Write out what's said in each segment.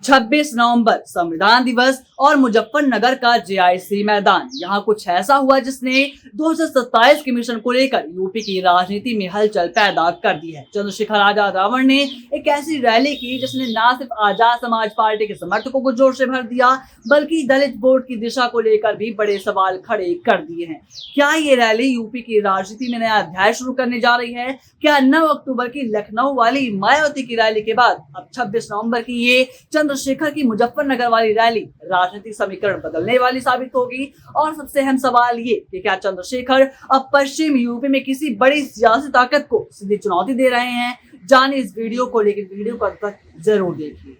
26 नवंबर संविधान दिवस और मुजफ्फरनगर का जेआईसी मैदान। यहाँ कुछ ऐसा हुआ जिसने 2027 के मिशन को लेकर यूपी की राजनीति में हलचल पैदा कर दी है। चंद्रशेखर आजाद रावण ने एक ऐसी रैली की जिसने न सिर्फ आजाद समाज पार्टी के समर्थकों को जोर से भर दिया, बल्कि दलित वोट की दिशा को लेकर भी बड़े सवाल खड़े कर दिए हैं। क्या ये रैली यूपी की राजनीति में नया अध्याय शुरू करने जा रही है? क्या 9 अक्टूबर की लखनऊ वाली मायावती की रैली के बाद अब 26 नवंबर की ये चंद्रशेखर की मुजफ्फरनगर वाली रैली राजनीतिक समीकरण बदलने वाली साबित होगी? और सबसे अहम सवाल ये कि क्या चंद्रशेखर अब पश्चिम यूपी में किसी बड़ी सियासी ताकत को सीधी चुनौती दे रहे हैं? जाने इस वीडियो को, लेकिन वीडियो को अंत तक जरूर देखिए।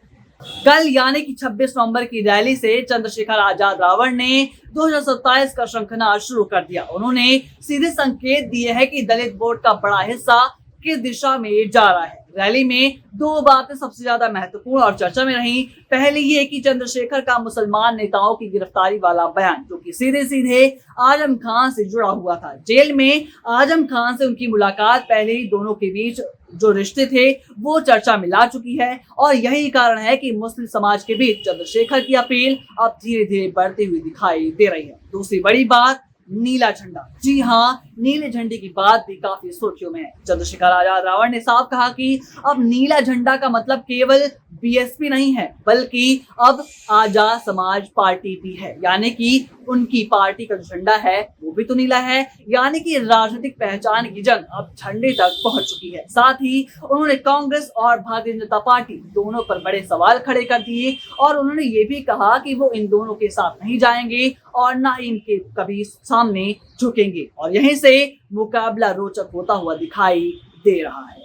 कल यानी कि 26 नवंबर की रैली से चंद्रशेखर आजाद रावण ने 2027 का शंखनाद शुरू कर दिया। उन्होंने सीधे संकेत दिए हैं कि दलित वोट का बड़ा हिस्सा किस दिशा में जा रहा है। रैली में 2 बातें सबसे ज्यादा महत्वपूर्ण और चर्चा में रही। पहली ये कि चंद्रशेखर का मुसलमान नेताओं की गिरफ्तारी वाला बयान, जो कि सीधे सीधे आजम खान से जुड़ा हुआ था। जेल में आजम खान से उनकी मुलाकात पहले ही दोनों के बीच जो रिश्ते थे वो चर्चा में ला चुकी है, और यही कारण है कि मुस्लिम समाज के बीच चंद्रशेखर की अपील अब धीरे धीरे बढ़ती हुई दिखाई दे रही है। दूसरी बड़ी बात, नीला झंडा। जी हाँ, नीले झंडे की बात भी काफी सुर्खियों में है। चंद्रशेखर आजाद रावण ने साफ कहा कि अब नीला झंडा का मतलब केवल बीएसपी नहीं है, बल्कि अब आजाद समाज पार्टी भी है। यानी कि उनकी पार्टी का जो झंडा है वो भी तो नीला है। यानी कि राजनीतिक पहचान की जंग अब झंडे तक पहुंच चुकी है। साथ ही उन्होंने कांग्रेस और भारतीय जनता पार्टी दोनों पर बड़े सवाल खड़े कर दिए, और उन्होंने ये भी कहा कि वो इन दोनों के साथ नहीं जाएंगे और न ही इनके कभी सामने झुकेंगे, और यहीं से मुकाबला रोचक होता हुआ दिखाई दे रहा है।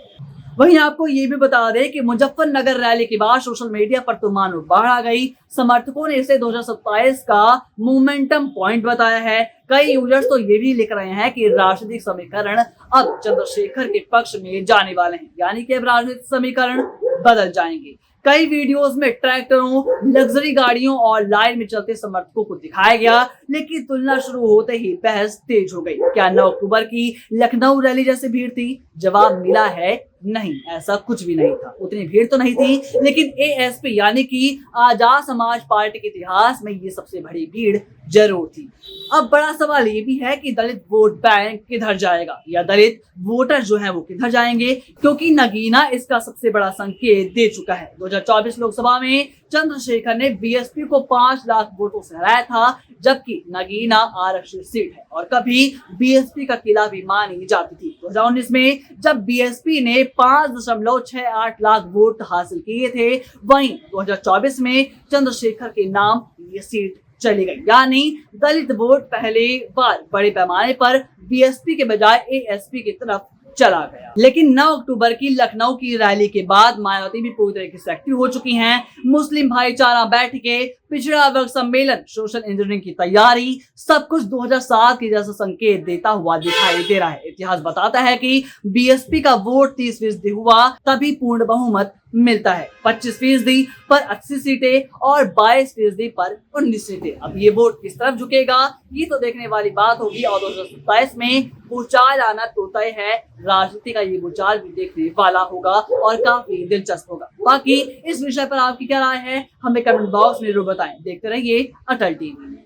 वहीं आपको ये भी बता दें कि मुजफ्फरनगर रैली के बाद सोशल मीडिया पर तो मानो बाढ़ आ गई। समर्थकों ने इसे 2027 का मोमेंटम पॉइंट बताया है। कई यूजर्स तो ये भी लिख रहे हैं कि राजनीतिक समीकरण अब चंद्रशेखर के पक्ष में जाने वाले हैं, यानी कि अब राजनीतिक समीकरण बदल जाएंगे। कई वीडियोस में ट्रैक्टरों, लग्जरी गाड़ियों और लाइन में चलते समर्थकों को दिखाया गया, लेकिन तुलना शुरू होते ही बहस तेज हो गई। क्या 9 अक्टूबर की लखनऊ रैली जैसी भीड़ थी? जवाब मिला है नहीं, ऐसा कुछ भी नहीं था। उतनी भीड़ तो नहीं थी, लेकिन एएसपी यानी कि आजाद समाज पार्टी के इतिहास में ये सबसे बड़ी भीड़ जरूर थी। अब बड़ा सवाल ये भी है कि दलित वोट बैंक किधर जाएगा, या दलित वोटर जो है वो किधर जाएंगे, क्योंकि नगीना इसका सबसे बड़ा संकेत दे चुका है। 2024 लोकसभा में चंद्रशेखर ने बीएसपी को 5 लाख वोटों से हराया था, जबकि नगीना आरक्षित सीट है और कभी बीएसपी का किला भी मानी जाती थी। 2019 में जब बीएसपी ने 5.68 लाख वोट हासिल किए थे, वहीं 2024 में चंद्रशेखर के नाम ये सीट चली गई। यानी दलित वोट पहले बार बड़े पैमाने पर बीएसपी के बजाय एएसपी की तरफ चला गया। लेकिन 9 अक्टूबर की लखनऊ की रैली के बाद मायावती भी पूरी तरीके से एक्टिव हो चुकी हैं। मुस्लिम भाईचारा बैठकें, पिछड़ा वर्ग सम्मेलन, सोशल इंजीनियरिंग की तैयारी, सब कुछ 2007 के जैसा संकेत देता हुआ दिखाई दे रहा है। इतिहास बताता है कि बीएसपी का वोट 30% हुआ तभी पूर्ण बहुमत मिलता है। 25% पर 80 सीटें और 22% पर 19 सीटें। अब ये वोट किस तरफ झुकेगा, ये तो देखने वाली बात होगी, और 2027 में भूचाल आना तो तय है। राजनीति का ये भूचाल भी देखने वाला होगा और काफी दिलचस्प होगा। बाकी इस विषय पर आपकी क्या राय है, हमें कमेंट बॉक्स में जरूर बताएं। देखते रहिए अटल टीवी।